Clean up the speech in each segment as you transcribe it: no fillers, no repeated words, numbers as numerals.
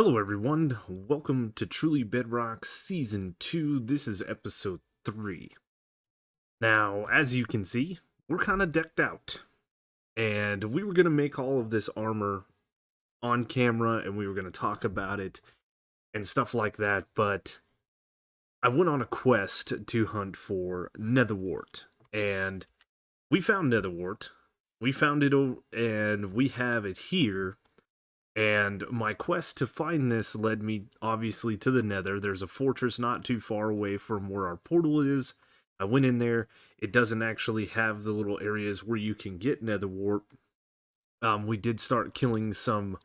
Hello, everyone. Welcome to Truly Bedrock Season 2. This is Episode 3. Now, as you can see, we're kind of decked out. And we were going to make all of this armor on camera and we were going to talk about it and stuff like that. But I went on a quest to hunt for Netherwort. And we found Netherwort. We found it and we have it here. And my quest to find this led me, obviously, to the Nether. There's a fortress not too far away from where our portal is. I went in there. It doesn't actually have the little areas where you can get Nether wart. We did start killing some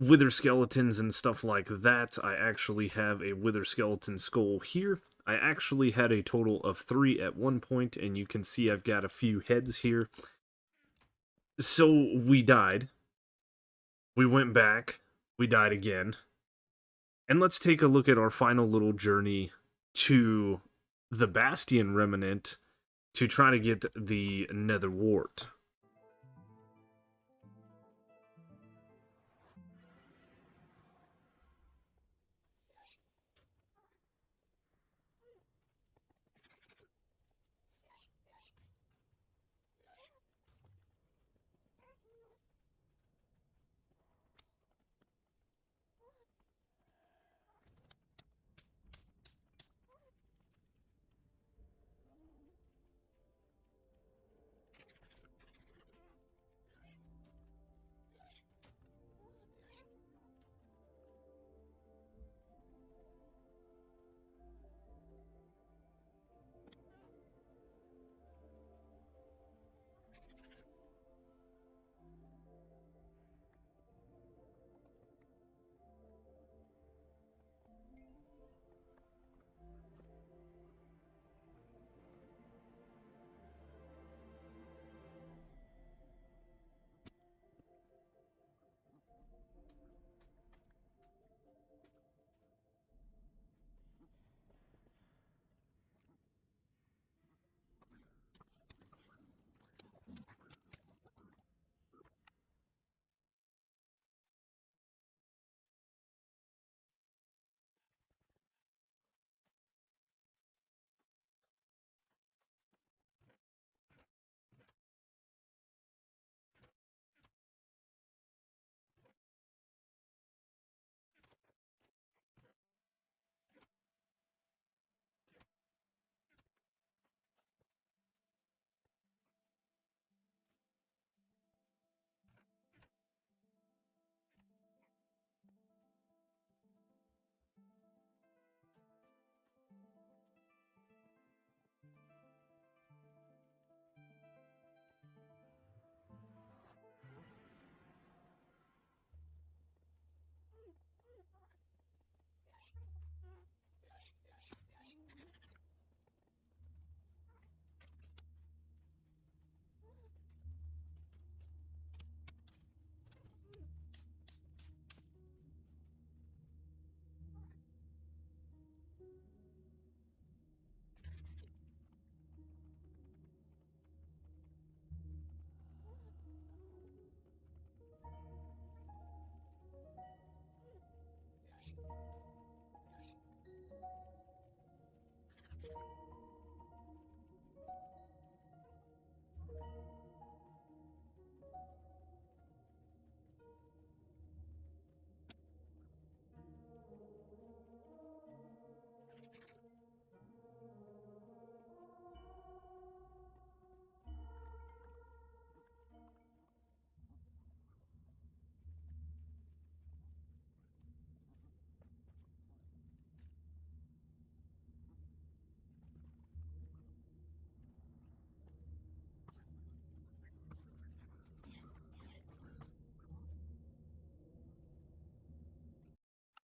wither skeletons and stuff like that. I actually have a wither skeleton skull here. I actually had a total of 3 at one point, and you can see I've got a few heads here. So we died. We went back, we died again, and let's take a look at our final little journey to the Bastion Remnant to try to get the Nether Wart.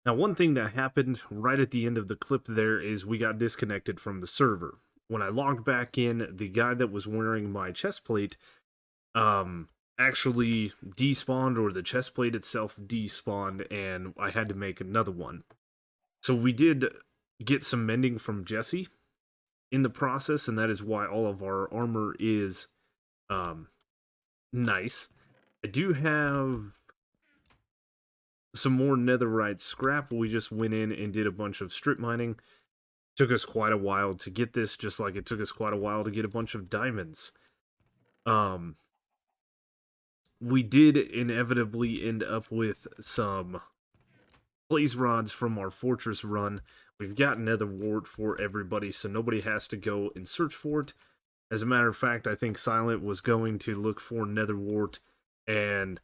Now, one thing that happened right at the end of the clip there is we got disconnected from the server. When I logged back in, the guy that was wearing my chest plate actually despawned, or the chest plate itself despawned, and I had to make another one. So we did get some mending from Jesse in the process, and that is why all of our armor is nice. I do have some more netherite scrap. We just went in and did a bunch of strip mining. Took us quite a while to get this, just like it took us quite a while to get a bunch of diamonds. We did inevitably end up with some blaze rods from our fortress run. We've got nether wart for everybody, so nobody has to go and search for it. As a matter of fact, I think Silent was going to look for nether wart and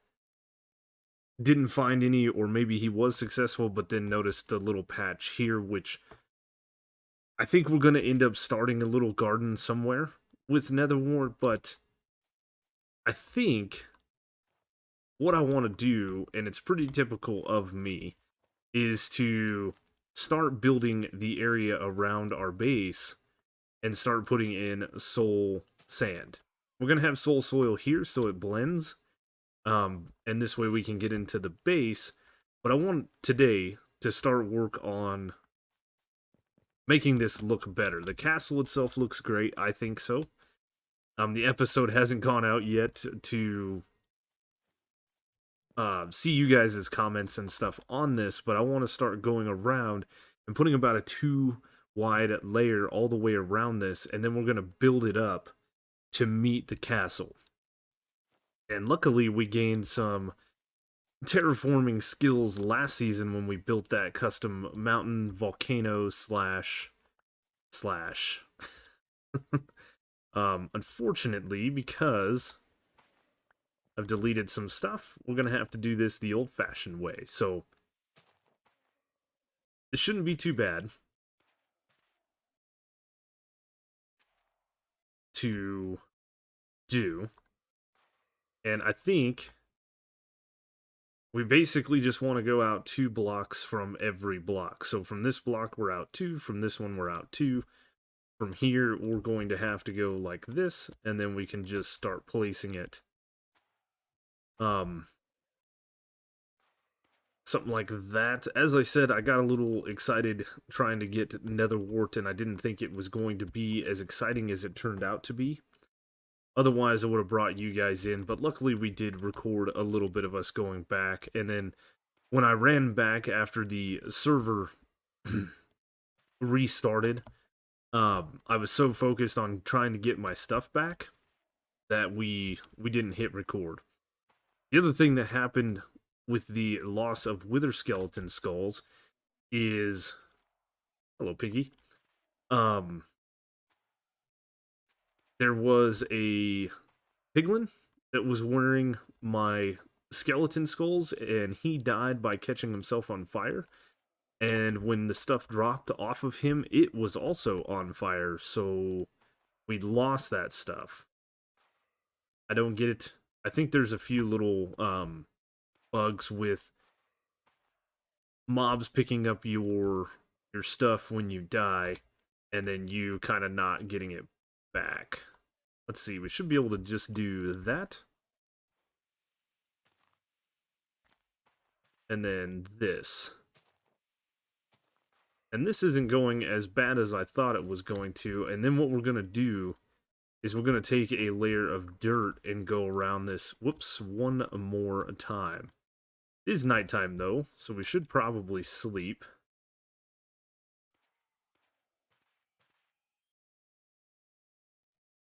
didn't find any, or maybe he was successful, but then noticed a little patch here, which I think we're going to end up starting a little garden somewhere with nether wart, but I think what I want to do, and it's pretty typical of me, is to start building the area around our base and start putting in soul sand. We're going to have soul soil here so it blends, and this way we can get into the base. But I want today to start work on making this look better. The castle itself looks great, I think so. The episode hasn't gone out yet to see you guys' comments and stuff on this, but I want to start going around and putting about a 2 wide layer all the way around this, and then we're going to build it up to meet the castle. And luckily we gained some terraforming skills last season when we built that custom mountain volcano slash unfortunately, because I've deleted some stuff, we're gonna have to do this the old-fashioned way. So it shouldn't be too bad to do. And I think we basically just want to go out 2 blocks from every block. So from this block, we're out 2. From this one, we're out 2. From here, we're going to have to go like this, and then we can just start placing it. Something like that. As I said, I got a little excited trying to get nether wart, and I didn't think it was going to be as exciting as it turned out to be. Otherwise, I would have brought you guys in, but luckily we did record a little bit of us going back, and then when I ran back after the server restarted, I was so focused on trying to get my stuff back that we didn't hit record. The other thing that happened with the loss of wither skeleton skulls is... Hello, Piggy. There was a piglin that was wearing my skeleton skulls, and he died by catching himself on fire. And when the stuff dropped off of him, it was also on fire, so we lost that stuff. I don't get it. I think there's a few little bugs with mobs picking up your stuff when you die, and then you kind of not getting it back. Let's see, we should be able to just do that. And then this. And this isn't going as bad as I thought it was going to. And then what we're going to do is we're going to take a layer of dirt and go around this, whoops, one more time. It is nighttime though, so we should probably sleep.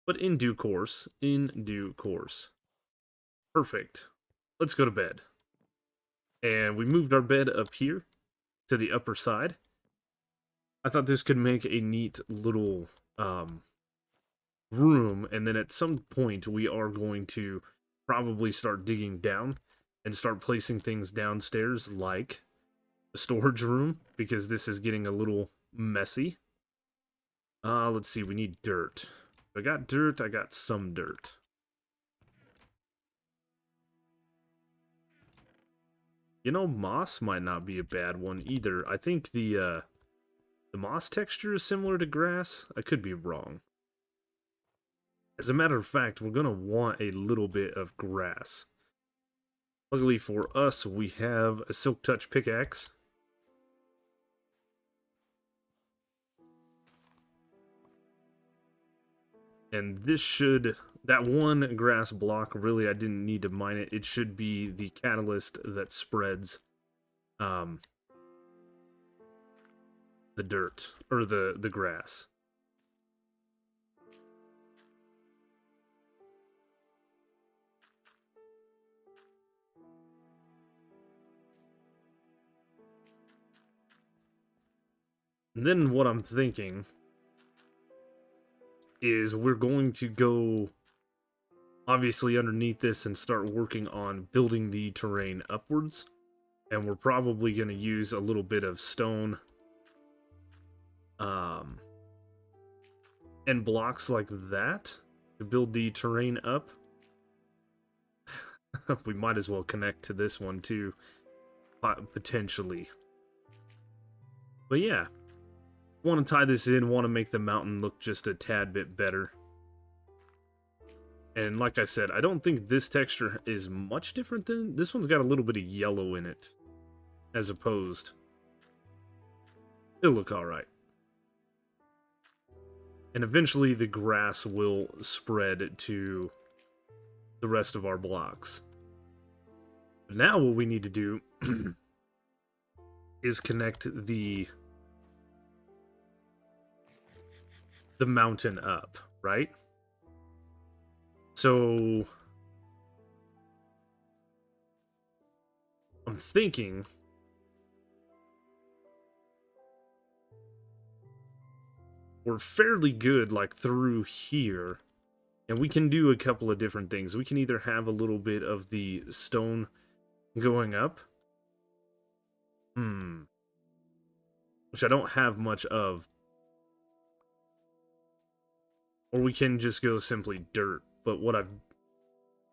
But in due course, Perfect. Let's go to bed. And we moved our bed up here to the upper side. I thought this could make a neat little room, and then at some point we are going to probably start digging down and start placing things downstairs like a storage room, because this is getting a little messy. Let's see, we need dirt. I got dirt, I got some dirt. You know, moss might not be a bad one either. I think the moss texture is similar to grass. I could be wrong. As a matter of fact, we're going to want a little bit of grass. Luckily for us, we have a Silk Touch pickaxe. And this should... That one grass block, really, I didn't need to mine it. It should be the catalyst that spreads um, the dirt, or the grass. And then what I'm thinking is we're going to go obviously underneath this and start working on building the terrain upwards. And we're probably going to use a little bit of stone and blocks like that to build the terrain up. We might as well connect to this one too, potentially. But yeah, want to tie this in, want to make the mountain look just a tad bit better. And like I said, I don't think this texture is much different than... This one's got a little bit of yellow in it, as opposed. It'll look alright. And eventually the grass will spread to the rest of our blocks. But now what we need to do is connect the mountain up, right? So I'm thinking we're fairly good like through here, and we can do a couple of different things. We can either have a little bit of the stone going up, which I don't have much of, or we can just go simply dirt. But what I've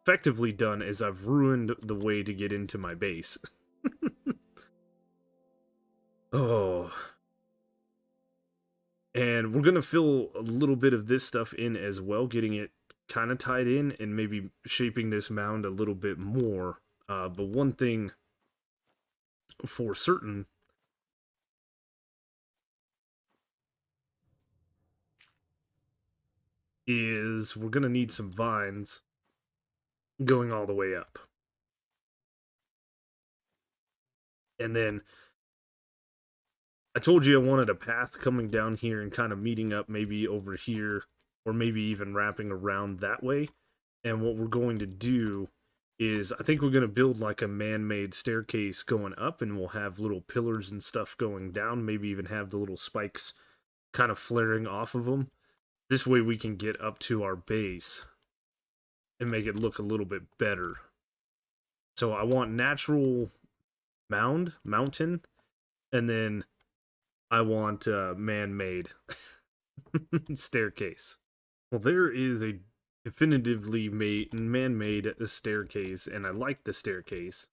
effectively done is I've ruined the way to get into my base. Oh. And we're going to fill a little bit of this stuff in as well, getting it kind of tied in and maybe shaping this mound a little bit more. But one thing for certain is we're going to need some vines going all the way up. And then I told you I wanted a path coming down here and kind of meeting up maybe over here, or maybe even wrapping around that way. And what we're going to do is I think we're going to build like a man-made staircase going up, and we'll have little pillars and stuff going down, maybe even have the little spikes kind of flaring off of them. This way we can get up to our base and make it look a little bit better. So I want natural mountain, and then I want man-made staircase. Well, there is a definitively man-made staircase, and I like the staircase.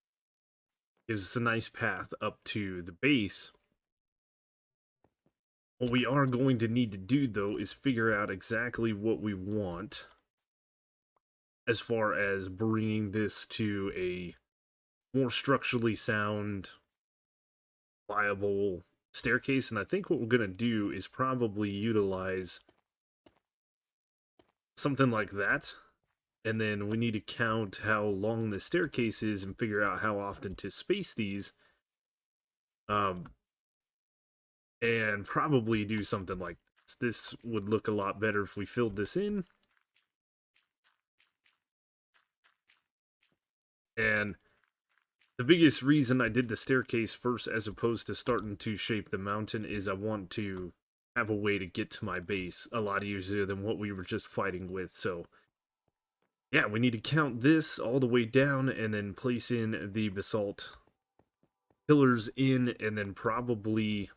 It's a nice path up to the base. What we are going to need to do, though, is figure out exactly what we want as far as bringing this to a more structurally sound, viable staircase. And I think what we're going to do is probably utilize something like that. And then we need to count how long the staircase is and figure out how often to space these. And probably do something like this. This would look a lot better if we filled this in. And the biggest reason I did the staircase first as opposed to starting to shape the mountain is I want to have a way to get to my base a lot easier than what we were just fighting with. So yeah, we need to count this all the way down and then place in the basalt pillars in, and then probably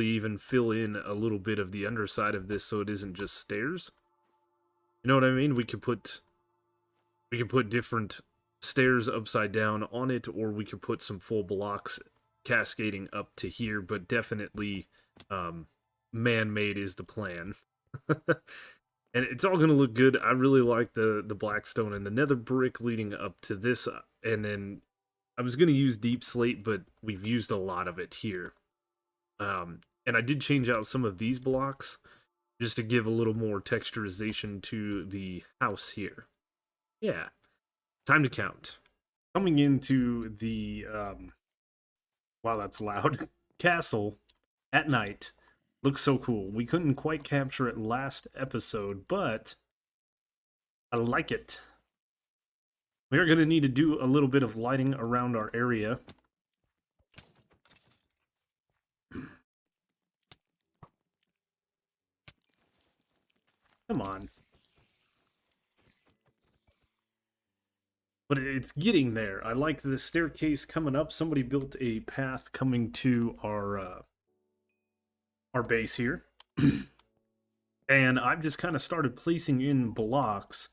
even fill in a little bit of the underside of this so it isn't just stairs. You know what I mean? We could put different stairs upside down on it, or we could put some full blocks cascading up to here, but definitely man-made is the plan. And it's all going to look good. I really like the blackstone and the nether brick leading up to this, and then I was going to use deep slate, but we've used a lot of it here. And I did change out some of these blocks just to give a little more texturization to the house here. Yeah, time to count. coming into the wow, that's loud, castle at night looks so cool. We couldn't quite capture it last episode, but I like it. We are going to need to do a little bit of lighting around our area. Come on. But it's getting there. I like the staircase coming up. Somebody built a path coming to our base here. And I've just kind of started placing in blocks.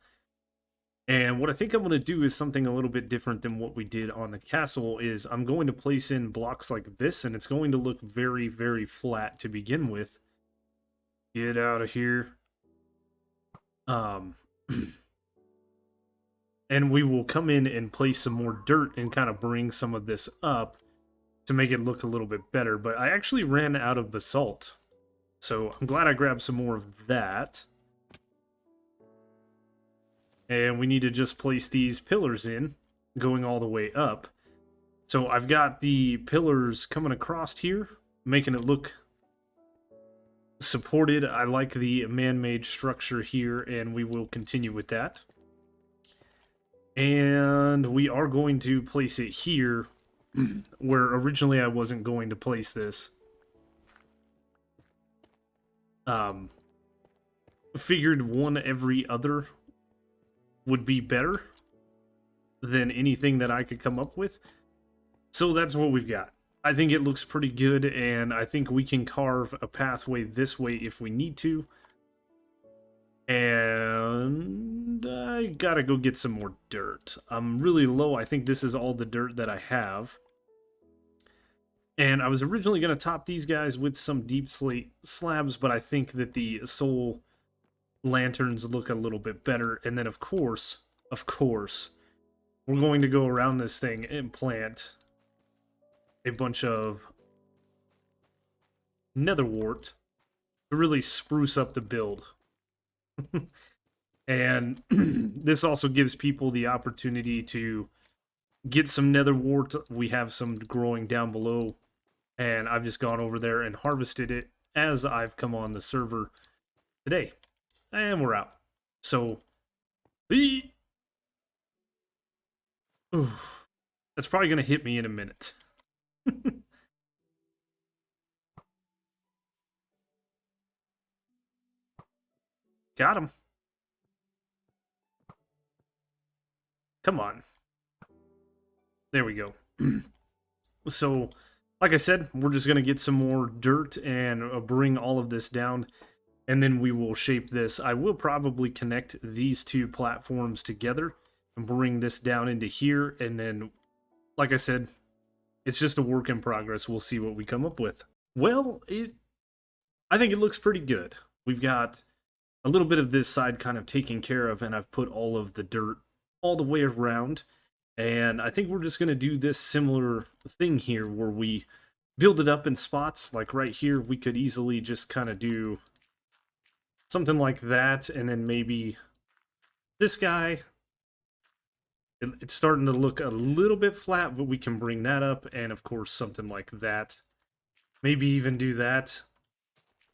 And what I think I'm going to do is something a little bit different than what we did on the castle is I'm going to place in blocks like this, and it's going to look very, very flat to begin with. Get out of here. And we will come in and place some more dirt and kind of bring some of this up to make it look a little bit better. But I actually ran out of basalt, so I'm glad I grabbed some more of that. And we need to just place these pillars in, going all the way up. So I've got the pillars coming across here, making it look supported. I like the man-made structure here, and we will continue with that. And we are going to place it here, where originally I wasn't going to place this. Figured one every other would be better than anything that I could come up with. So that's what we've got. I think it looks pretty good, and I think we can carve a pathway this way if we need to. And I gotta go get some more dirt. I'm really low. I think this is all the dirt that I have. And I was originally going to top these guys with some deep slate slabs, but I think that the soul lanterns look a little bit better. And then, of course, we're going to go around this thing and plant a bunch of nether wart to really spruce up the build. And this also gives people the opportunity to get some nether wart. We have some growing down below, and I've just gone over there and harvested it as I've come on the server today. And we're out. So, that's probably going to hit me in a minute. Got him. Come on. There we go. So, like I said, we're just going to get some more dirt and bring all of this down, and then we will shape this. I will probably connect these two platforms together and bring this down into here, and then, like I said, it's just a work in progress. We'll see what we come up with. Well, I think it looks pretty good. We've got a little bit of this side kind of taken care of, and I've put all of the dirt all the way around. And I think we're just going to do this similar thing here where we build it up in spots. Like right here, we could easily just kind of do something like that. And then maybe this guy, it's starting to look a little bit flat, but we can bring that up. And of course, something like that. Maybe even do that.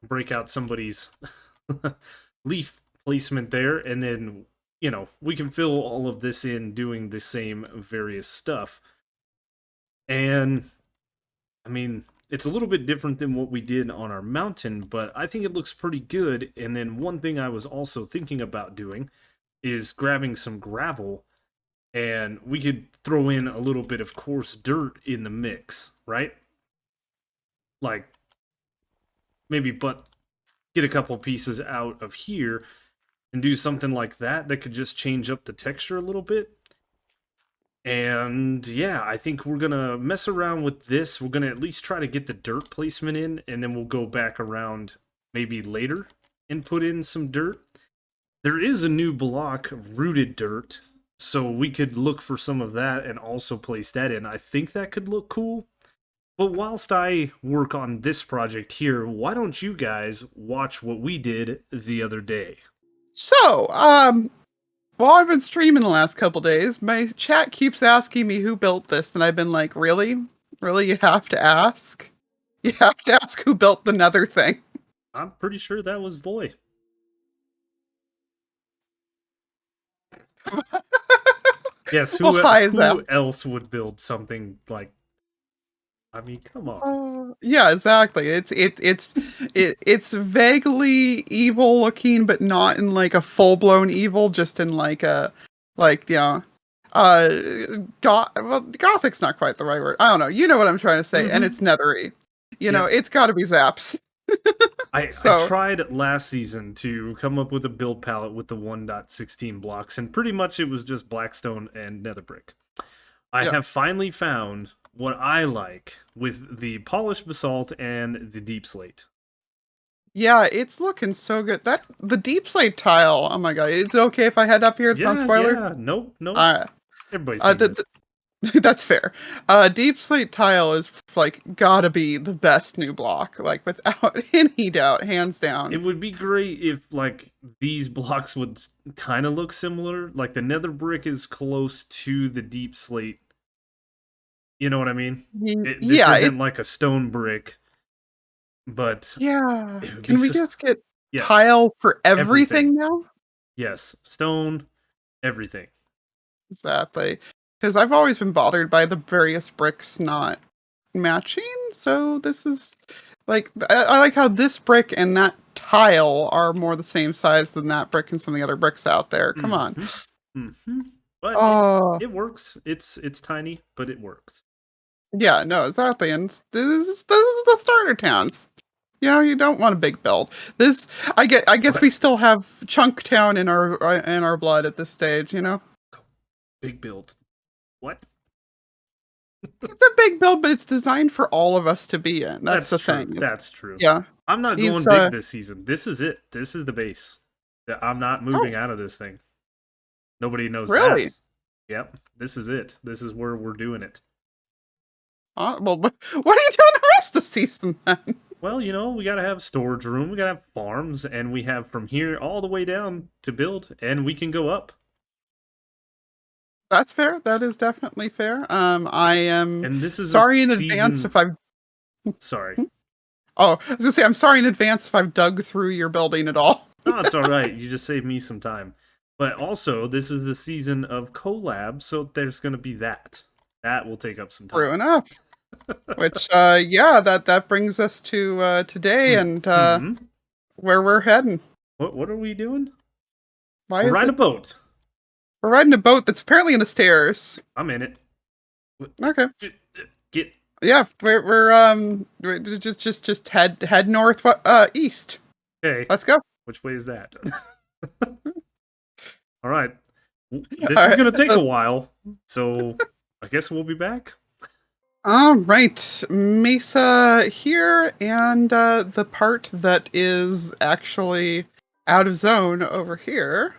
Break out somebody's leaf placement there, and then, you know, we can fill all of this in doing the same various stuff. And, I mean, it's a little bit different than what we did on our mountain, but I think it looks pretty good. And then one thing I was also thinking about doing is grabbing some gravel, and we could throw in a little bit of coarse dirt in the mix, right? Like, maybe get a couple pieces out of here and do something like that that could just change up the texture a little bit. And yeah, I think we're gonna mess around with this. We're gonna at least try to get the dirt placement in, and then we'll go back around maybe later and put in some dirt. There is a new block, rooted dirt, so we could look for some of that and also place that in. I think that could look cool. But whilst I work on this project here, why don't you guys watch what we did the other day? So, Well, I've been streaming the last couple days. My chat keeps asking me who built this, and I've been like, really? Really, you have to ask? You have to ask who built the Nether thing. I'm pretty sure that was Loy. Yes, Well, hi, Zach. who else would build something like? I mean, come on. Yeah, exactly. It's vaguely evil looking, but not in like a full blown evil, just in like a like yeah. Uh, well, gothic's not quite the right word. I don't know. You know what I'm trying to say, and Mm-hmm. it's nethery. Yep. It's got to be Zaps. I So tried last season to come up with a build palette with the 1.16 blocks, and pretty much it was just blackstone and nether brick. I yeah, have finally found what I like with the polished basalt and the deep slate. yeah, it's looking so good. That the deep slate tile. Oh my god, it's okay if I head up here. It's not Yeah, spoiler. yeah. Nope, nope. Uh, Everybody's uh, seen the, this. That's fair. Deep slate tile is like gotta be the best new block, like without any doubt, hands It down. would be great if like these blocks would kind of look similar. Like the nether brick is close to the deep slate. You know what I mean? This Yeah, isn't like a stone brick, but yeah. it would be Can we so, just get yeah, tile for everything. everything now? Yes, stone, everything. Exactly. Because I've always been bothered by the various bricks not matching. So this is like I like how this brick and that tile are more the same size than that brick and some of the other bricks out there. Come on. Mm-hmm. Mm-hmm. But Oh, it works. It's tiny, but it works. yeah, no, exactly. And this is the starter towns. You know, you don't want a big build. This, I guess we What? still have Chunk Town in our blood at this stage. You know, Big build. What? it's a big build, but it's designed for all of us to be in. That's That's the true. thing. It's That's true. yeah. I'm not He's going big this season. This is it. This is the base. I'm not moving oh, out of this thing. Nobody knows really? that. Yep. This is it. This is where we're doing it. Well, what are you doing the rest of the season then? Well, we got to have storage room, we got to have farms, and we have from here all the way down to build, and we can go up. That's fair. That is definitely fair. I am And this is a sorry in advance season. if I've. Sorry. Oh, I was gonna say I'm sorry in advance if I've dug through your building at all. No, it's all right. You just saved me some time. But also, this is the season of collab, so there's going to be that. That will take up some True time. enough. Which, yeah, that brings us to today and Hmm. where we're heading. What are we doing? Why We're is riding it? a boat. We're riding a boat that's apparently in the stairs. I'm in it. Okay. Get. Yeah, we're just head north east. Okay. Let's go. Which way is that? All right. All This is right. going to take a while, so I guess we'll be back. All right. Mesa here and the part that is actually out of zone over here.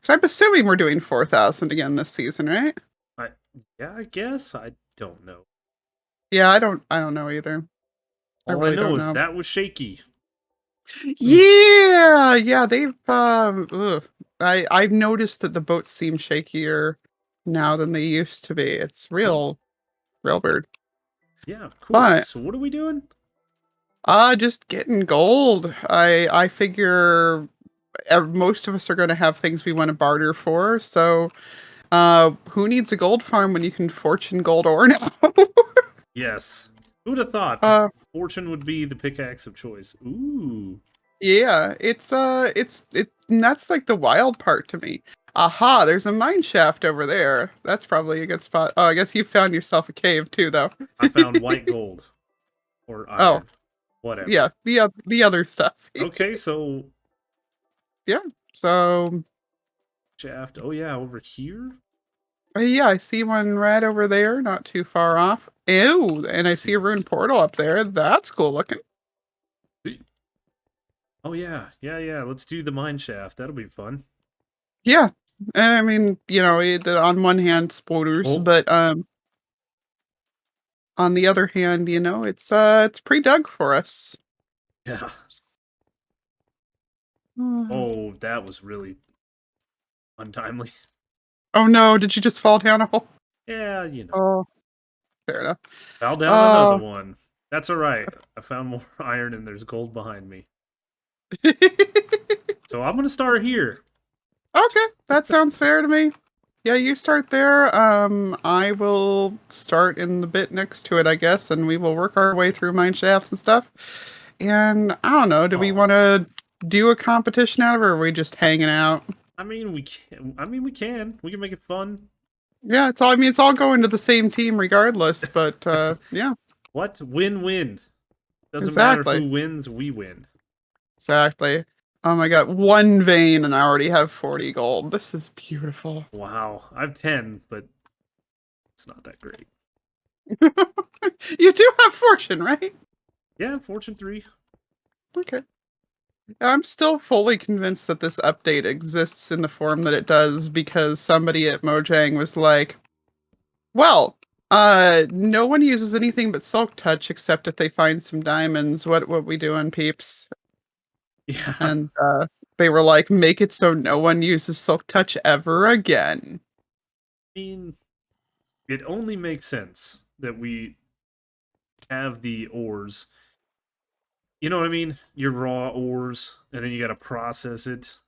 So I'm assuming we're doing 4,000 again this season, right? I, yeah, I guess. I don't know. Yeah, I don't know either. I All I really know don't is know. that was shaky. Mm. Yeah, yeah, they've I've noticed that the boats seem shakier now than they used to be. It's Oh, real weird. yeah, cool. But So what are we doing? just getting gold. I figure most of us are going to have things we want to barter for. So, who needs a gold farm when you can fortune gold ore now? Yes. Who'd have thought uh, fortune would be the pickaxe of choice? Ooh. yeah, and that's like the wild part to me. Aha, there's a mine shaft over there. That's probably a good spot. Oh, I guess you found yourself a cave too, though. I found white gold or Oh, iron. Whatever. yeah, the other stuff. Okay, so Yeah. So, shaft. Oh yeah, over here. yeah, I see one right over there, not too far off. Ew, and I see a Let's ruined portal up there. That's cool looking. see. Oh yeah, yeah, yeah. Let's do the mine shaft. That'll be fun. Yeah. I mean, on one hand, spoilers, Oh but on the other hand, it's pre-dug for us. yeah. Uh, Oh, that was really. untimely. Oh no, did you just fall down a hole? Yeah, you know. Oh, fair enough. Fell down another Oh. one. That's alright. I found more iron and there's gold behind me. So I'm gonna start here. Okay, that sounds fair to me. Yeah, you start there. I will start in the bit next to it, I guess, and we will work our way through mine shafts and stuff. And I don't know, do we Oh, want to do a competition out of it, or are we just hanging out? I mean we can. I mean we can. We can make it fun. Yeah, it's all. I mean, it's all going to the same team regardless. But yeah, What? Win-win. Doesn't matter exactly, who wins, we win. exactly. Oh my God, one vein, and I already have 40 gold. This is beautiful. Wow. I have 10, but it's not that great. You do have fortune, right? Yeah, Fortune 3. Okay. I'm still fully convinced that this update exists in the form that it does because somebody at Mojang was like, "Well, no one uses anything but Silk Touch except if they find some diamonds. What we doing, peeps?" Yeah. I And they were like, "Make it so no one uses Silk Touch ever again." mean, it only makes sense that we have the ores. You know what I mean? Your raw ores, and then you gotta process it.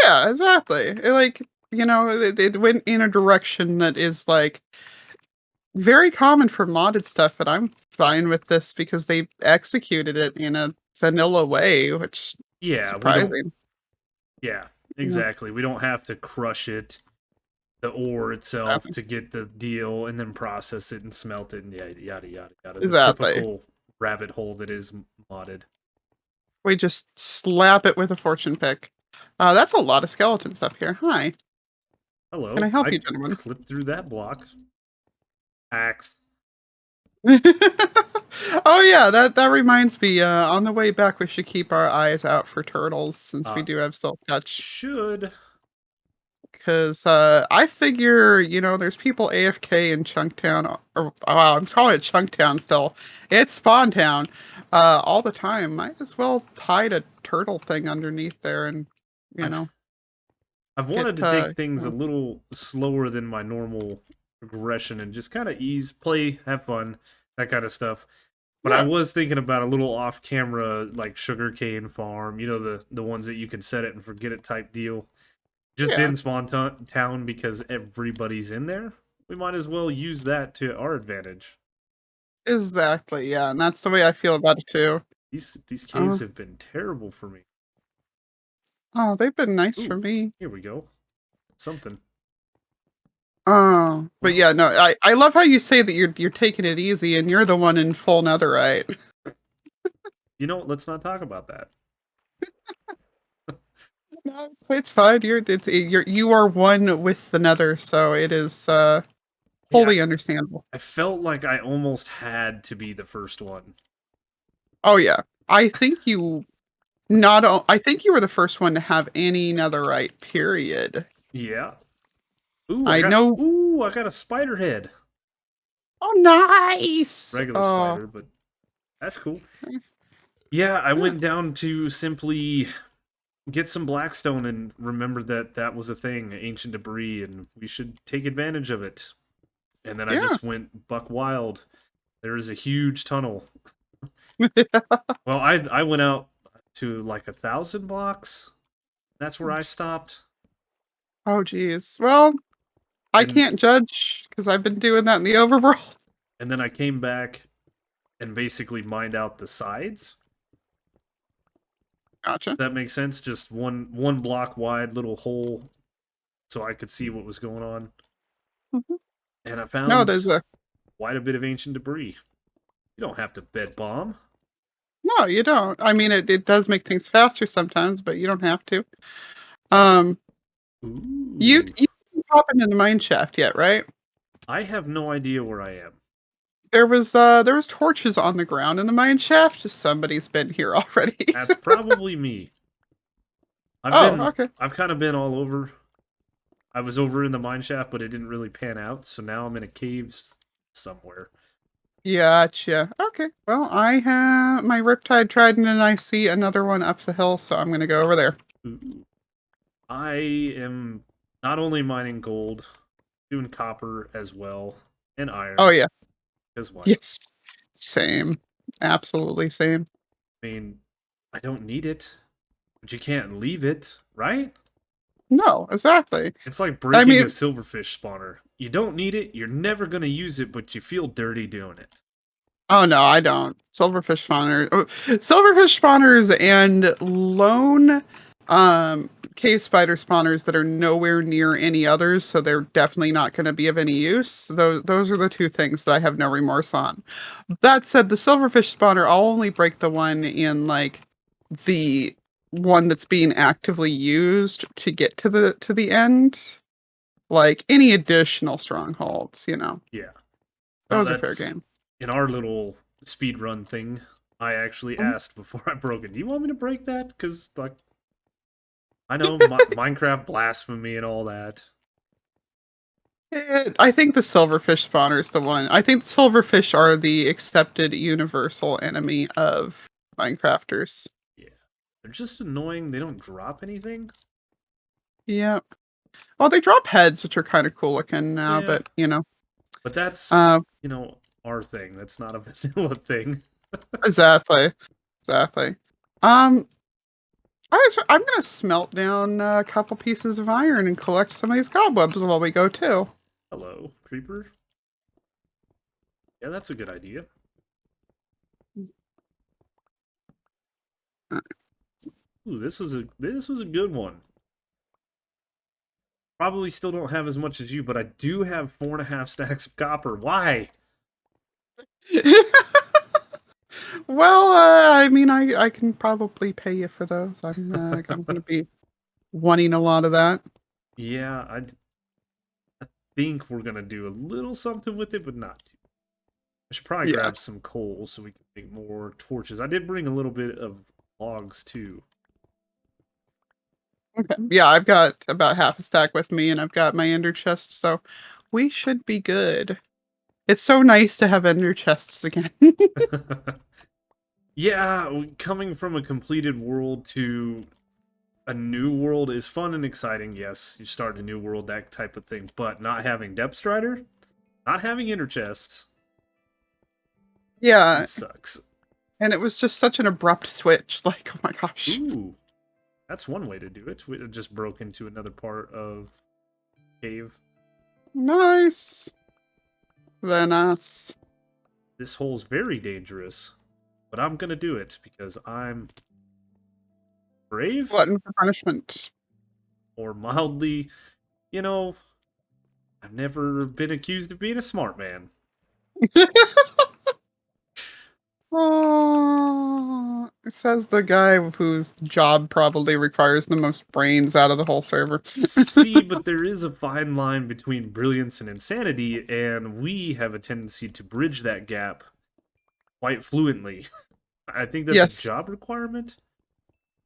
Yeah, exactly. Like, it went in a direction that is like very common for modded stuff, and I'm fine with this because they executed it in a vanilla way, which is Yeah, we don't. surprising. Yeah, You know, exactly. We don't have to crush it, the ore itself, exactly. to get the deal, and then process it and smelt it, and yada yada yada yada. The Exactly. typical rabbit hole that is modded. We just slap it with a fortune pick. That's a lot of skeleton stuff here. Hi. Can I Hello, help I you, gentlemen? clipped through that block. Axe. Oh yeah, that reminds me. On the way back, we should keep our eyes out for turtles since we Uh, do have silk touch. should. Because I figure, there's people AFK in Chunktown, or wow, I'm calling it Chunktown still. It's Spawn Town, all the time. Might as well hide a turtle thing underneath there, and you I've know, I've get wanted to take things a little slower than my normal progression and just kind of ease, play, have fun, that kind of stuff. But I yeah, was thinking about a little off-camera, like sugarcane farm. You know, the ones that you can set it and forget it type deal. Just yeah, in Spawn Town because everybody's in there. We might as well use that to our advantage. exactly, yeah, and that's the way I feel about it too. These Uh, caves have been terrible for me. oh, they've been nice for Ooh, me. here we go. Something. Oh, but Well, yeah, no, I love how you say that you're taking it easy, and you're the one in full netherite. you know, let's not talk about that. No, it's fine. You are one with the nether, so it is Yeah, wholly understandable. I felt like I almost had to be the first one. Oh yeah. I think you I think you were the first one to have any netherite, period. Yeah. Ooh, I know. I got a spider head. Oh, nice. Regular Oh, spider, but that's cool. Yeah, I yeah, went down to simply get some blackstone and remembered that that was a thing, ancient debris, and we should take advantage of it. And then I yeah. just went buck wild. There is a huge tunnel. Well, I went out to like 1,000 blocks. That's where I stopped. Oh, geez. Well, I And can't judge because I've been doing that in the overworld. and then I came back and basically mined out the sides. Gotcha. That makes sense. Just one block wide little hole so I could see what was going on. Mhm. And I No, found there's a quite a bit of ancient debris. You don't have to bed bomb. no. You don't. I mean, it does make things faster sometimes, but you don't have to. Um, Ooh. you didn't pop into the mine shaft yet, right? I have no idea where I am. There was torches on the ground in the mine shaft. Somebody's been here already. That's probably me. Oh, okay. I've kind of been all over. I was over in the mine shaft, but it didn't really pan out, so now I'm in a cave somewhere. Gotcha. Okay. Well, I have my Riptide Trident and I see another one up the hill, so I'm gonna go over there. Ooh. I am not only mining gold, doing copper as well, and Oh iron, yeah. because why not? Yes. Same. Absolutely same. I mean, I don't need it, but you can't leave it, right? No, exactly. It's like I breaking a mean, silverfish spawner. You don't need it, you're never gonna use it, but you feel dirty doing it. oh no, I don't. Silverfish spawners and lone cave spider spawners that are nowhere near any others, so they're definitely not going to be of any use. Those are the two things that I have no remorse on. That said, the silverfish spawner, I'll only break the one in like the one that's being actively used to get to the end. Like any additional strongholds. Yeah. Now Those are fair that's game. in our little speed run thing. I actually Mhm. asked before I broke it. Do you want me to break that? Because like I know Minecraft blasphemy and all that. I think the silverfish spawner is the one. I think the silverfish are the accepted universal enemy of Minecrafters. Yeah, they're just annoying. They don't drop anything. Yeah. Well, they drop heads, which are kind of cool looking now, Yeah, but but that's uh, you know our thing. That's not a vanilla thing. exactly, exactly. I'm gonna smelt down a couple pieces of iron and collect some of these cobwebs while we go too. Hello, creeper. Yeah, that's a good idea. Ooh, this was a good one. Probably still don't have as much as you, but I do have 4.5 stacks of copper. Why? Well, I mean, I can probably pay you for those. I'm gonna be wanting a lot of that. Yeah, I think we're gonna do a little something with it, but not too. I should probably Yeah. grab some coal so we can make more torches. I did bring a little bit of logs too. Okay. Yeah, I've got about half a stack with me, and I've got my ender chest, so we should be good. It's so nice to have ender chests again. Yeah, coming from a completed world to a new world is fun and exciting. Yes, you start a new world, that type of thing. But not having depth strider, not having inner chests, Yeah, it sucks. and it was just such an abrupt switch. Like, oh my gosh. Ooh, that's one way to do it. We just broke into another part of cave. Nice. Then us. This hole's very dangerous, but I'm gonna do it because I'm brave Glutton for punishment. or mildly, you know, I've never been accused of being a smart man. Oh, it says the guy whose job probably requires the most brains out of the whole server. See, but there is a fine line between brilliance and insanity, and we have a tendency to bridge that gap quite fluently. I think that's a Yes. job requirement.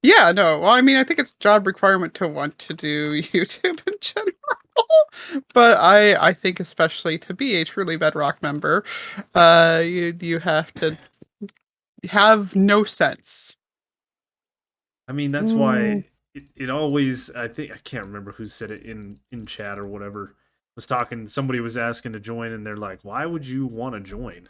Yeah, no. Well, I mean, I think it's a job requirement to want to do YouTube in general. But I think especially to be a truly Bedrock member, you have to have no sense. I mean, that's Mm, why it always. I think I can't remember who said it in chat or whatever. Was talking. Somebody was asking to join, and they're like, "Why would you want to join?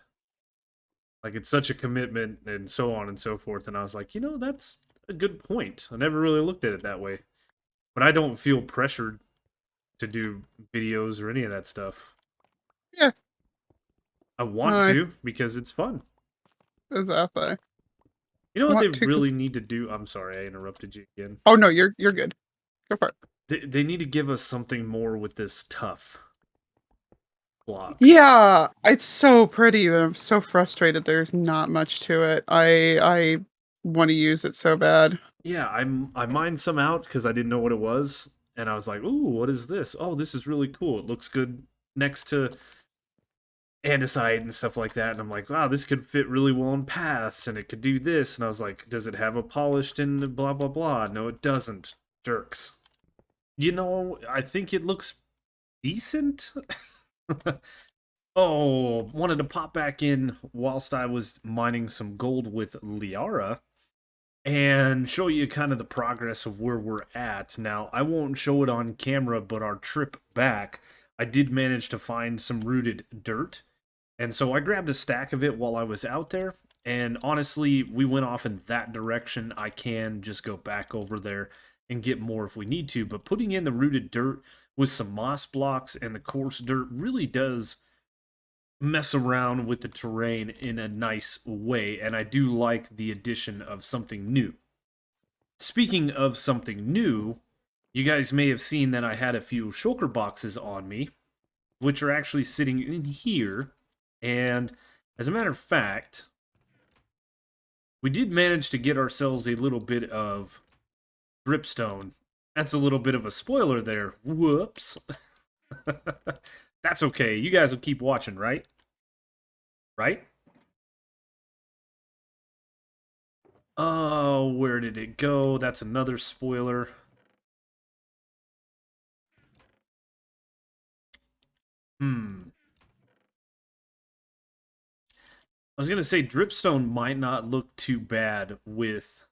Like, it's such a commitment, and so on and so forth." And I was like, that's a good point. I never really looked at it that way. But I don't feel pressured to do videos or any of that stuff. yeah, I want no, to because it's fun. exactly. You know what they Want to? really need to do? I'm sorry, I interrupted you again. Oh no, you're good. Go for it. They need to give us something more with this tough block. Yeah, it's so pretty, but I'm so frustrated. There's not much to it. I want to use it so bad. Yeah, I mined some out because I didn't know what it was, and I was like, "Ooh, what is this? Oh, this is really cool. It looks good next to andesite and stuff like that." And I'm like, "Wow, this could fit really well in paths, and it could do this." And I was like, "Does it have a polished and blah blah blah?" No, it doesn't. Jerks. I think it looks decent. Oh, wanted to pop back in whilst I was mining some gold with Liara, and show you kind of the progress of where we're at. Now, I won't show it on camera, but our trip back, I did manage to find some rooted dirt. And so I grabbed a stack of it while I was out there. And honestly, we went off in that direction. I can just go back over there and get more if we need to. But putting in the rooted dirt with some moss blocks and the coarse dirt really does mess around with the terrain in a nice way. And I do like the addition of something new. Speaking of something new, you guys may have seen that I had a few shulker boxes on me, which are actually sitting in here. And as a matter of fact, we did manage to get ourselves a little bit of dripstone. That's a little bit of a spoiler there. Whoops. That's okay. You guys will keep watching, right? Right? Oh, where did it go? That's another spoiler. I was gonna say dripstone might not look too bad with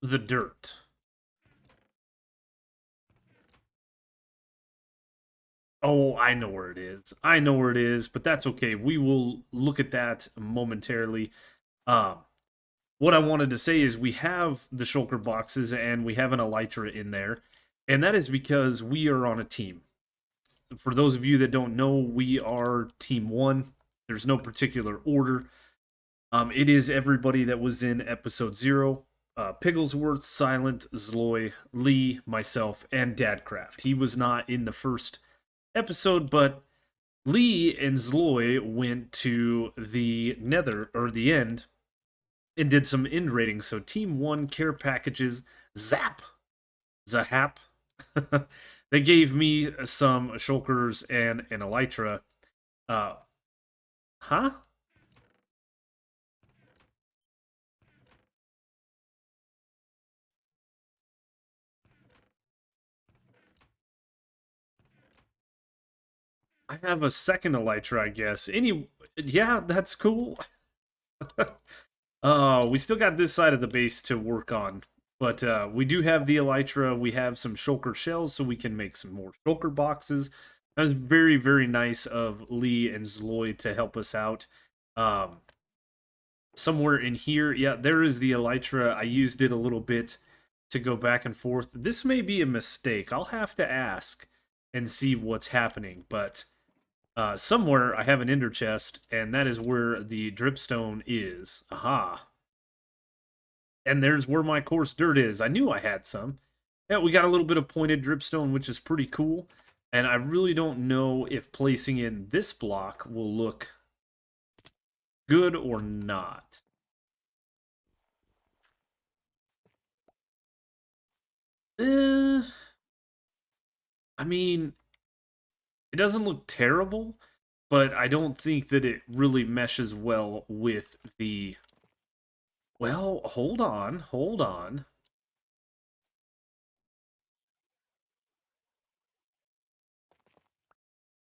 the dirt. Oh, I know where it is. I know where it is, but that's okay. We will look at that momentarily. Um, what I wanted to say is we have the shulker boxes and we have an elytra in there, and that is because we are on a team. For those of you that don't know, we are Team 1. There's no particular order. It is everybody that was in episode 0. Pigglesworth, Silent, Zloy, Lee, myself, and Dadcraft. He was not in the first episode, but Lee and Zloy went to the Nether, or the end, and did some end rating. So Team 1 care packages, Zap, Zahap. They gave me some shulkers and an elytra. Uh, huh? I have a second elytra, I guess. Yeah, that's cool. We still got this side of the base to work on. But we do have the elytra. We have some shulker shells, so we can make some more shulker boxes. That was very, very nice of Lee and Zloy to help us out. Um, Somewhere in here, yeah, there is the elytra. I used it a little bit to go back and forth. This may be a mistake. I'll have to ask and see what's happening. But somewhere I have an ender chest, and that is where the dripstone is. Aha. And there's where my coarse dirt is. I knew I had some. Yeah, we got a little bit of pointed dripstone, which is pretty cool. And I really don't know if placing in this block will look good or not. Eh, I mean, it doesn't look terrible, but I don't think that it really meshes well with the... Well, hold on, hold on.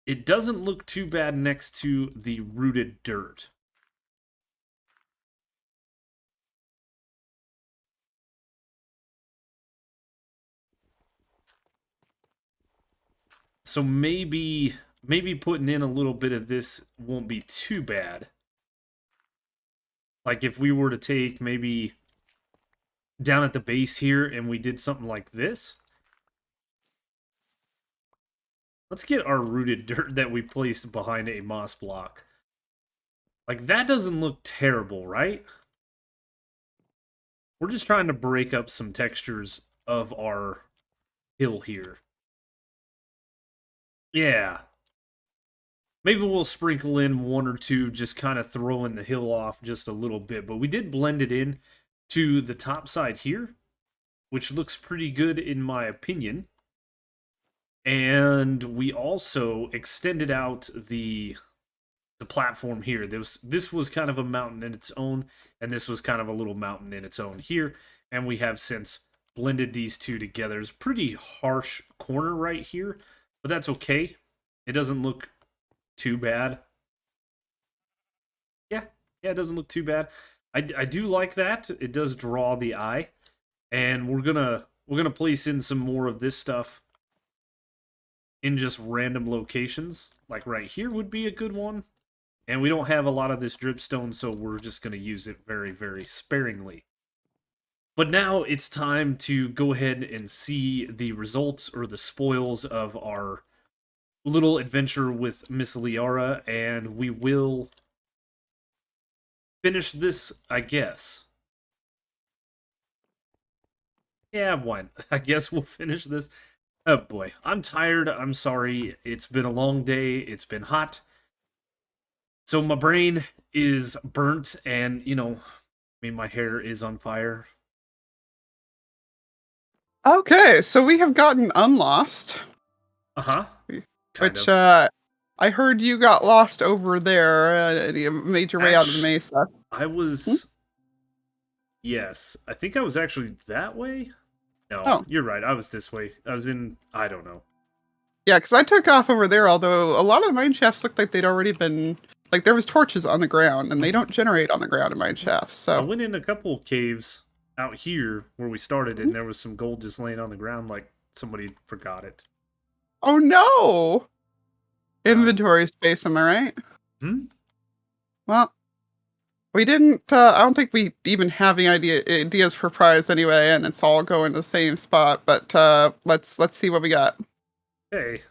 It doesn't look too bad next to the rooted dirt. So maybe putting in a little bit of this won't be too bad. Like if we were to take maybe down at the base here and we did something like this. Let's get our rooted dirt that we placed behind a moss block. Like that doesn't look terrible, right? We're just trying to break up some textures of our hill here. Yeah. Maybe we'll sprinkle in one or two, just kind of throwing the hill off just a little bit. But we did blend it in to the top side here, which looks pretty good in my opinion. And we also extended out the platform here. This was kind of a mountain in its own, and this was kind of a little mountain in its own here. And we have since blended these two together. It's a pretty harsh corner right here, but that's okay. It doesn't look too bad. Yeah, it doesn't look too bad. I do like that. It does draw the eye, and we're gonna place in some more of this stuff in just random locations. Like right here would be a good one. And we don't have a lot of this dripstone, so we're just gonna use it very, very sparingly. But now it's time to go ahead and see the results or the spoils of our little adventure with Miss Liara, and we will finish this, I guess. Yeah, why? I guess we'll finish this. Oh boy, I'm tired. I'm sorry. It's been a long day. It's been hot. So my brain is burnt, and I mean, my hair is on fire. Okay, so we have gotten unlost, Uh huh. Kind which of. I heard you got lost over there. You made your way out of the Actually, mesa. I Hmm? was. Yes, I think I was actually that way. No, Oh, you're right. I was this way. I was in. I don't know. yeah, because I took off over there. Although a lot of the mine shafts looked like they'd already been like there was torches on the ground, and they don't generate on the ground in mine shafts. I So, went in a couple caves out here where we started, mhm. and there was some gold just laying on the ground, like somebody forgot it. Oh no, Uh, inventory space. Am I right? hmm? Well, we didn't. I don't think we even have any ideas for prize anyway, and it's all going to the same spot. But let's see what we got. Hey,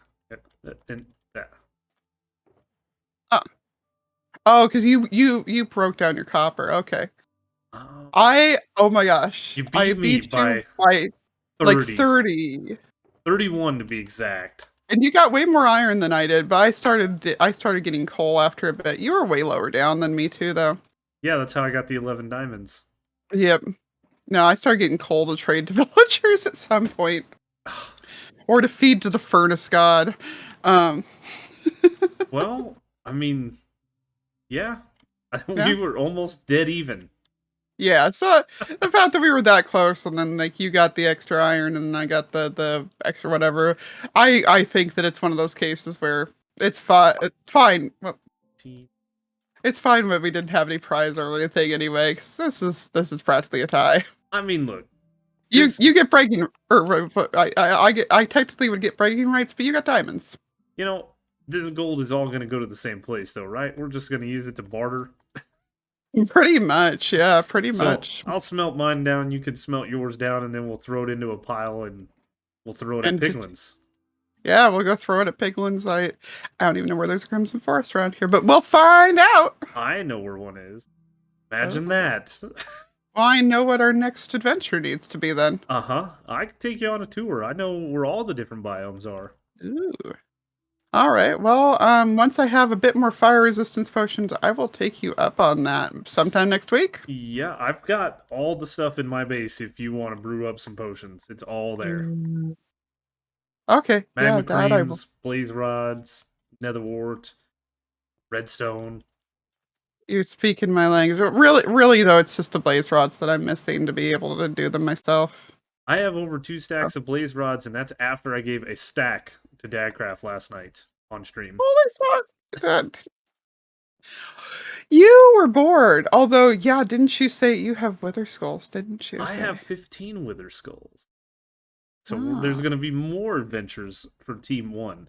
and that. Oh, oh, because you broke down your copper. Okay. Uh, Oh my gosh, you I beat me beat you by by like 30. 30, 31 to be exact. and you got way more iron than I did. But I started getting coal after a bit. You were way lower down than me too, though. Yeah, that's how I got the 11 diamonds. Yep. No, I started getting coal to trade to villagers at some point, or to feed to the furnace god. Um, Well, I mean, yeah, we yeah. were almost dead even. Yeah, so the fact that we were that close, and then like you got the extra iron, and I got the extra whatever, I think that it's one of those cases where it's fine. It's fine. Well, it's fine that we didn't have any prize or anything anyway, because this is practically a tie. I mean, look, You this, you get bragging, or I technically would get bragging rights, but you got diamonds. you know, this gold is all going to go to the same place, though, right? We're just going to use it to barter. Pretty much, yeah, pretty So much. I'll smelt mine down, you can smelt yours down, and then we'll throw it into a pile and we'll throw it at And just piglins. yeah, we'll go throw it at Piglin's. I don't even know where there's a Crimson Forest around here, but we'll find out. I know where one is. Imagine Oh. that. Well, I know what our next adventure needs to be then. Uh huh. I can take you on a tour. I know where all the different biomes are. Ooh. All right. Well, once I have a bit more fire resistance potions, I will take you up on that sometime next week. Yeah, I've got all the stuff in my base if you want to brew up some potions. It's all there. Mm. Okay. Yeah, Magma that I will. creams, blaze rods, nether wart, redstone. You're speaking my language. Really though, it's just the blaze rods that I'm missing to be able to do them myself. I have over 2 Oh. stacks of blaze rods, and that's after I gave a stack to Dadcraft last night on stream. Holy fuck! That you were bored. Although, yeah, didn't you say you have wither skulls? Didn't you I have say? 15 wither skulls. So there's Ah, going to be more adventures for Team 1.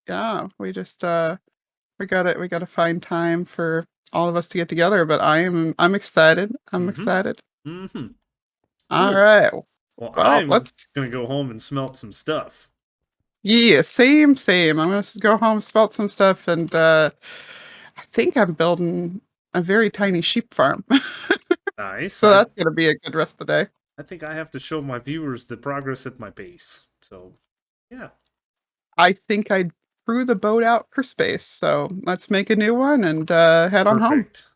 yeah. We just we gotta find time for all of us to get together. But I'm excited. I'm Mm hmm. excited. Mm hmm. All Cool. right. Well, Well, I'm let's. going to go home and smelt some stuff. Yeah, same. I'm gonna go home, spelt some stuff, and I think I'm building a very tiny sheep farm. Nice. So that's gonna be a good rest of the day. I think I have to show my viewers the progress at my base. So, yeah. I think I threw the boat out for space, so let's make a new one and head on home. Perfect.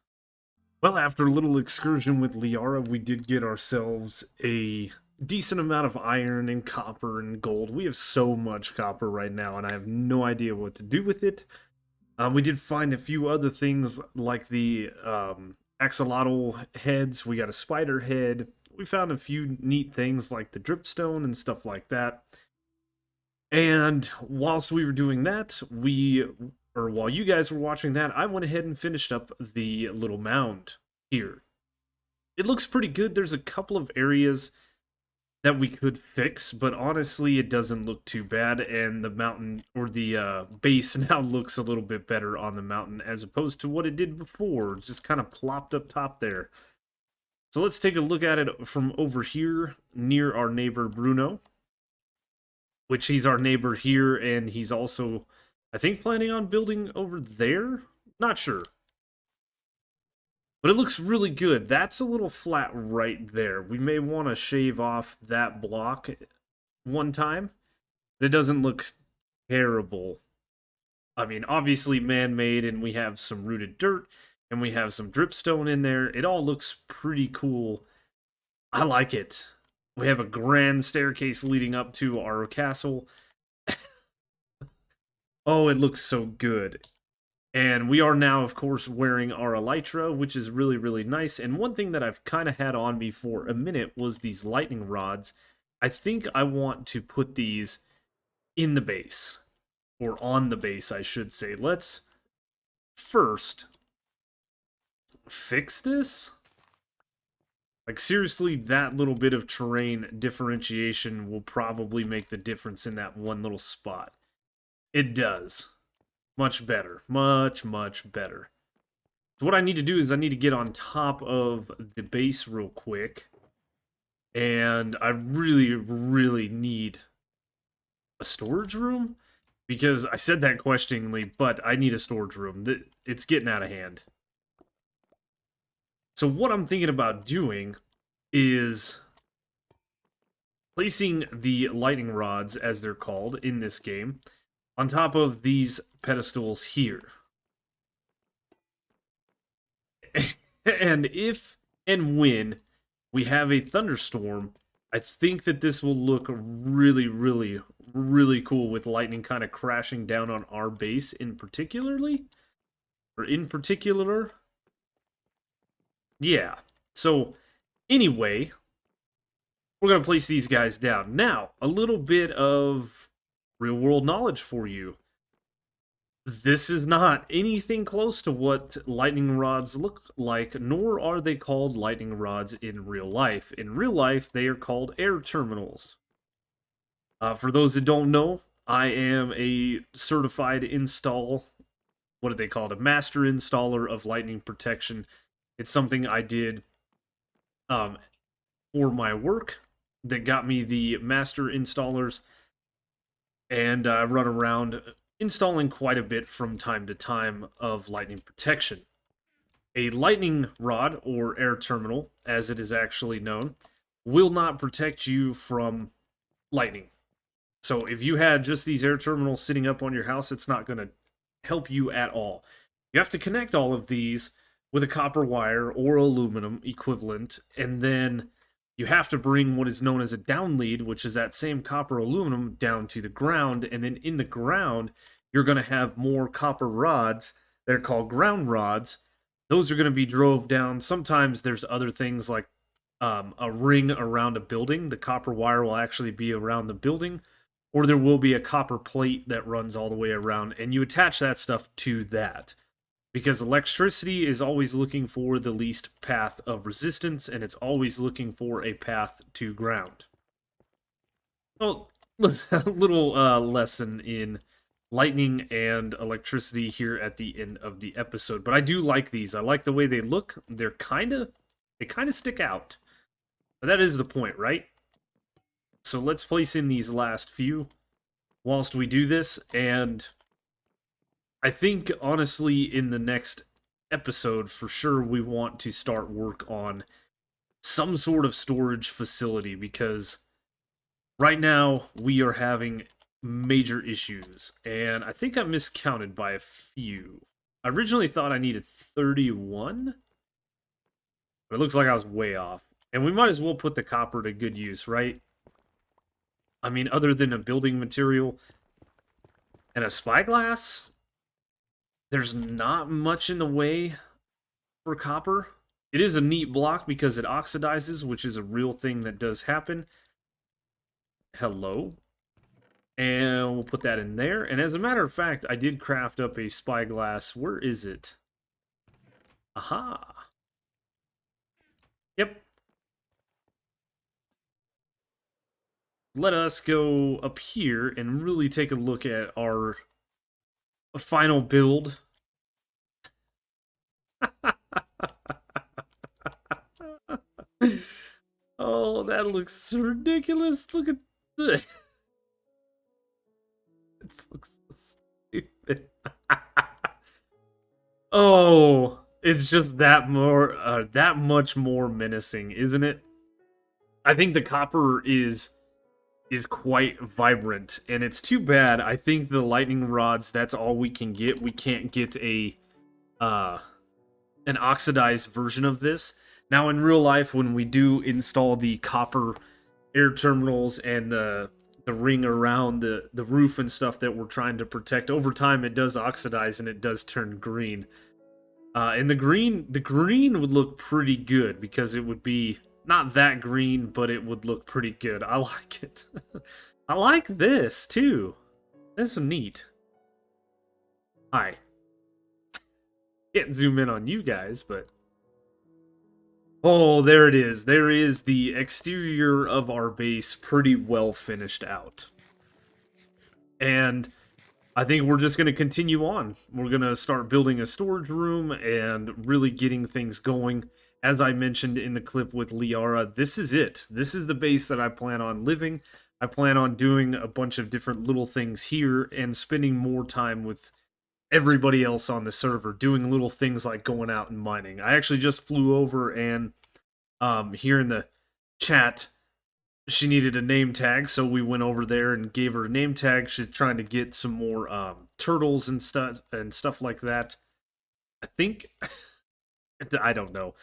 Well, after a little excursion with Liara, we did get ourselves a decent amount of iron and copper and gold. We have so much copper right now, and I have no idea what to do with it. We did find a few other things like the axolotl heads. We got a spider head. We found a few neat things like the dripstone and stuff like that. And whilst we were doing that, or while you guys were watching that, I went ahead and finished up the little mound here. it looks pretty good. There's a couple of areas that we could fix, but honestly, it doesn't look too bad. And the mountain or the base now looks a little bit better on the mountain as opposed to what it did before, just kind of plopped up top there. So let's take a look at it from over here near our neighbor Bruno, which he's our neighbor here, and he's also, I think, planning on building over there. Not sure. But it looks really good. That's a little flat right there. We may want to shave off that block one time. It doesn't look terrible. I mean, obviously man-made, and we have some rooted dirt, and we have some dripstone in there. It all looks pretty cool. I like it. We have a grand staircase leading up to our castle. Oh, it looks so good. And we are now, of course, wearing our elytra, which is really, really nice. And one thing that I've kind of had on me for a minute was these lightning rods. I think I want to put these in the base. Or on the base, I should say. Let's first fix this. Like, seriously, that little bit of terrain differentiation will probably make the difference in that one little spot. It does. Much better. Much, much better. So what I need to do is I need to get on top of the base real quick. And I really, really need a storage room. Because I said that questioningly, but I need a storage room. It's getting out of hand. So what I'm thinking about doing is placing the lightning rods, as they're called in this game, on top of these pedestals here. And if and when we have a thunderstorm, I think that this will look really, really, really cool with lightning kind of crashing down on our base in particular. Yeah. So, anyway, we're going to place these guys down. Now, a little bit of real-world knowledge for you. This is not anything close to what lightning rods look like, nor are they called lightning rods in real life. In real life, they are called air terminals. For those that don't know, I am a certified what do they call it? A master installer of lightning protection. It's something I did for my work that got me the master installers, and I run around installing quite a bit from time to time of lightning protection. A lightning rod, or air terminal, as it is actually known, will not protect you from lightning. So if you had just these air terminals sitting up on your house, it's not going to help you at all. You have to connect all of these with a copper wire or aluminum equivalent, and then you have to bring what is known as a down lead, which is that same copper aluminum, down to the ground, and then in the ground, you're going to have more copper rods. They're called ground rods. Those are going to be drove down. Sometimes there's other things like a ring around a building. The copper wire will actually be around the building, or there will be a copper plate that runs all the way around, and you attach that stuff to that. Because electricity is always looking for the least path of resistance, and it's always looking for a path to ground. Well, a little lesson in lightning and electricity here at the end of the episode. But I do like these. I like the way they look. They kind of stick out. But that is the point, right? So let's place in these last few whilst we do this, and I think, honestly, in the next episode, for sure, we want to start work on some sort of storage facility, because right now, we are having major issues, and I think I miscounted by a few. I originally thought I needed 31, but it looks like I was way off. And we might as well put the copper to good use, right? I mean, other than a building material and a spyglass, there's not much in the way for copper. It is a neat block because it oxidizes, which is a real thing that does happen. Hello. And we'll put that in there. And as a matter of fact, I did craft up a spyglass. Where is it? Aha. Yep. Let us go up here and really take a look at our final build. Oh, that looks ridiculous. Look at this. It looks so stupid. Oh, it's just that much more menacing, isn't it? I think the copper is quite vibrant, and it's too bad. I think the lightning rods, that's all we can get. We can't get a uh an oxidized version of this. Now in real life, when we do install the copper air terminals and the ring around the roof and stuff that we're trying to protect, over time it does oxidize and it does turn green. And the green would look pretty good because it would be not that green, but it would look pretty good. I like it. I like this too. This is neat. Hi. Can't zoom in on you guys, but oh, there it is. There is the exterior of our base pretty well finished out. And I think we're just going to continue on. We're going to start building a storage room and really getting things going. As I mentioned in the clip with Liara, this is it. This is the base that I plan on living. I plan on doing a bunch of different little things here and spending more time with everybody else on the server, doing little things like going out and mining. I actually just flew over and here in the chat, she needed a name tag, so we went over there and gave her a name tag. She's trying to get some more turtles and stuff like that. I think I don't know.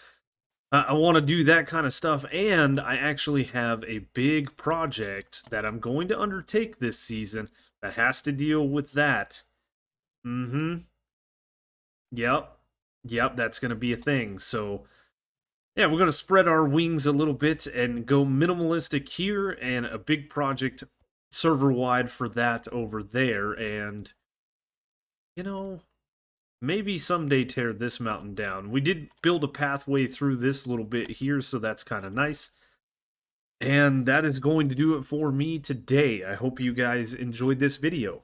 I want to do that kind of stuff, and I actually have a big project that I'm going to undertake this season that has to deal with that. Mm-hmm. Yep. Yep, that's going to be a thing. So, yeah, we're going to spread our wings a little bit and go minimalistic here and a big project server-wide for that over there. And, you know, maybe someday tear this mountain down. We did build a pathway through this little bit here, so that's kind of nice. And that is going to do it for me today. I hope you guys enjoyed this video.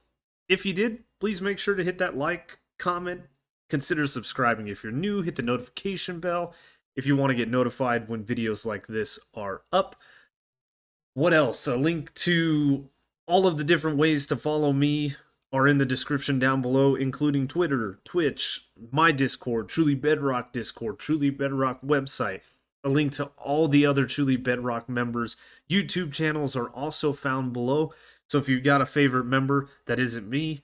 If you did, please make sure to hit that like, comment, consider subscribing if you're new, hit the notification bell if you want to get notified when videos like this are up. What else? A link to all of the different ways to follow me are in the description down below, including Twitter, Twitch, my Discord, Truly Bedrock Discord, Truly Bedrock website. A link to all the other Truly Bedrock members' YouTube channels are also found below. So if you've got a favorite member that isn't me,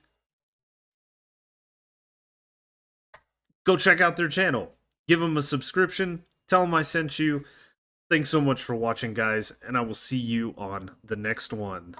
go check out their channel. Give them a subscription. Tell them I sent you. Thanks so much for watching, guys, and I will see you on the next one.